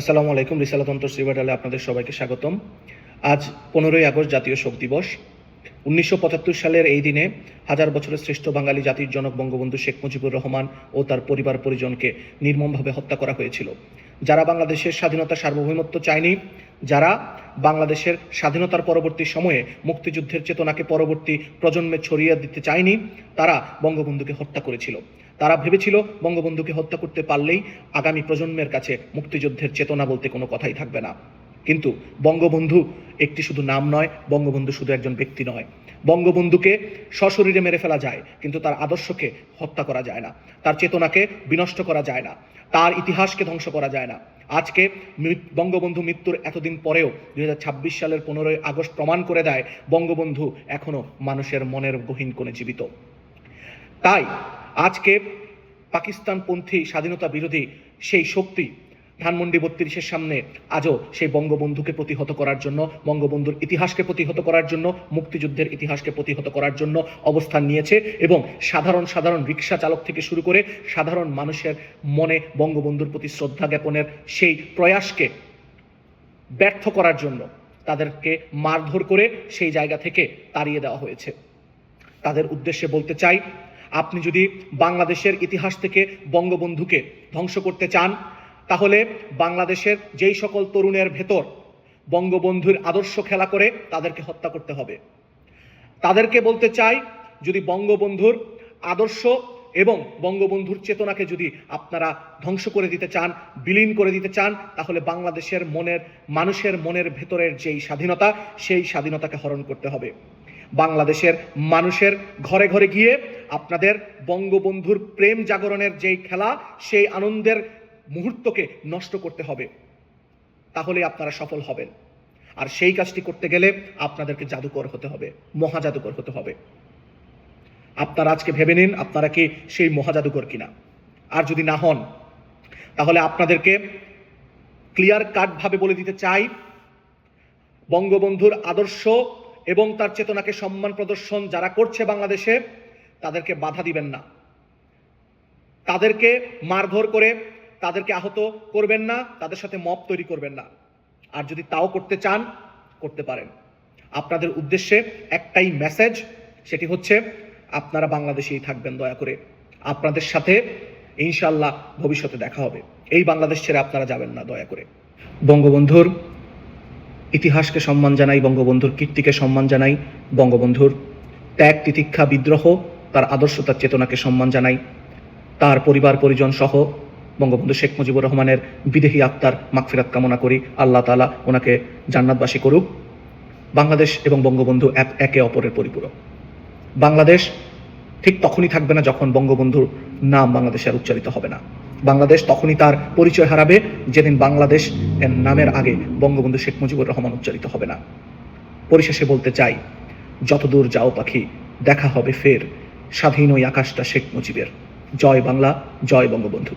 আসসালামু আলাইকুম। রিসালাত অন্তর সিভাটালে আপনাদের সবাইকে স্বাগতম। আজ 15ই আগস্ট জাতীয় শোক দিবস। 1975 সালের এই দিনে হাজার বছরের শ্রেষ্ঠ বাঙালি জাতির জনক বঙ্গবন্ধু শেখ মুজিবুর রহমান ও তার পরিবার পরিজনকে নির্মমভাবে হত্যা করা হয়েছিল। যারা বাংলাদেশের স্বাধীনতা সার্বভৌমত্ব চায়নি, যারা বাংলাদেশের স্বাধীনতার পরবর্তী সময়ে মুক্তিযুদ্ধের চেতনাকে পরবর্তী প্রজন্মে ছড়িয়ে দিতে চায়নি, তারা বঙ্গবন্ধুকে হত্যা করেছিল। তারা ভেবেছিল বঙ্গবন্ধুকে হত্যা করতে পারলেই আগামী প্রজন্মের কাছে মুক্তিযুদ্ধের চেতনা বলতে কোনো কথাই থাকবে না। কিন্তু বঙ্গবন্ধু একটি শুধু নাম নয়, বঙ্গবন্ধু শুধু একজন ব্যক্তি নয়। বঙ্গবন্ধুকে সশরীরে মেরে ফেলা যায়, কিন্তু তার আদর্শকে হত্যা করা যায় না, তার চেতনাকে বিনষ্ট করা যায় না, তার ইতিহাসকে ধ্বংস করা যায় না। আজকে বঙ্গবন্ধু মৃত্যুর এতদিন পরেও 2026 সালের 15ই আগস্ট প্রমাণ করে দেয় বঙ্গবন্ধু এখনো মানুষের মনের গহীন কোণে জীবিত। তাই আজকে পাকিস্তানপন্থী স্বাধীনতা বিরোধী সেই শক্তি ধানমন্ডি 32-এর সামনে আজও সেই বঙ্গবন্ধুকে প্রতিহত করার জন্য, বঙ্গবন্ধুর ইতিহাসকে প্রতিহত করার জন্য, মুক্তিযুদ্ধের ইতিহাসকে প্রতিহত করার জন্য অবস্থান নিয়েছে এবং সাধারণ রিক্সা চালক থেকে শুরু করে সাধারণ মানুষের মনে বঙ্গবন্ধুর প্রতি শ্রদ্ধা জ্ঞাপনের সেই প্রয়াসকে ব্যর্থ করার জন্য তাদেরকে মারধর করে সেই জায়গা থেকে তাড়িয়ে দেওয়া হয়েছে। তাদের উদ্দেশ্যে বলতে চাই, আপনি যদি বাংলাদেশের ইতিহাস থেকে বঙ্গবন্ধুকে ধ্বংস করতে চান, তাহলে বাংলাদেশের যেই সকল তরুণের ভেতর বঙ্গবন্ধুর আদর্শ খেলা করে তাদেরকে হত্যা করতে হবে। তাদেরকে বলতে চাই, যদি বঙ্গবন্ধুর আদর্শ এবং বঙ্গবন্ধুর চেতনাকে যদি আপনারা ধ্বংস করে দিতে চান, বিলীন করে দিতে চান, তাহলে বাংলাদেশের মানুষের মনের ভেতরের যেই স্বাধীনতা, সেই স্বাধীনতাকে হরণ করতে হবে। বাংলাদেশের মানুষের ঘরে ঘরে গিয়ে আপনাদের বঙ্গবন্ধুর প্রেম জাগরণের যেই খেলা, সেই আনন্দের মুহূর্তকে নষ্ট করতে হবে। তাহলে আপনারা সফল হবেন। আর সেই কাজটি করতে গেলে আপনাদেরকে জাদুকর হতে হবে, মহাজাদুকর হতে হবে। আপনারা আজকে ভেবে নিন, আপনারা কি সেই মহাজাদুকর কিনা। আর যদি না হন, তাহলে আপনাদেরকে ক্লিয়ার কাট ভাবে বলে দিতে চাই, বঙ্গবন্ধুর আদর্শ এবং তার চেতনাকে সম্মান প্রদর্শন যারা করছে বাংলাদেশে, তাদেরকে বাধা দিবেন না, তাদেরকে মারধর করে তাদেরকে আহত করবেন না, তাদের সাথে মব তৈরি করবেন না। আর যদি তাও করতে চান, করতে পারেন। আপনাদের উদ্দেশ্যে একটাই মেসেজ, সেটি হচ্ছে আপনারা বাংলাদেশেই থাকবেন দয়া করে। আপনাদের সাথে ইনশাআল্লাহ ভবিষ্যতে দেখা হবে। এই বাংলাদেশ ছেড়ে আপনারা যাবেন না দয়া করে। বঙ্গবন্ধুর ইতিহাসকে সম্মান জানাই, বঙ্গবন্ধুর কীর্তিকে সম্মান জানাই, বঙ্গবন্ধুর ত্যাগ তিতিক্ষা বিদ্রোহ, তার আদর্শ, তার চেতনাকে সম্মান জানাই। তার পরিবার পরিজন সহ বঙ্গবন্ধু শেখ মুজিবুর রহমানের বিদেহী আত্মার মাগফিরাত কামনা করি। আল্লাহ তাআলা ওনাকে জান্নাতবাসী করুক। বাংলাদেশ এবং বঙ্গবন্ধু একে অপরের পরিপূরক। বাংলাদেশ ঠিক তখনই থাকবে না যখন বঙ্গবন্ধুর নাম বাংলাদেশে আর উচ্চারিত হবে না। বাংলাদেশ তখনই তার পরিচয় হারাবে যেদিন বাংলাদেশ এর নামের আগে বঙ্গবন্ধু শেখ মুজিবুর রহমান উচ্চারিত হবে না। পরিশেষে বলতে চাই, যতদূর যাও পাখি, দেখা হবে ফের, স্বাধীন ওই আকাশটা শেখ মুজিবের। জয় বাংলা, জয় বঙ্গবন্ধু।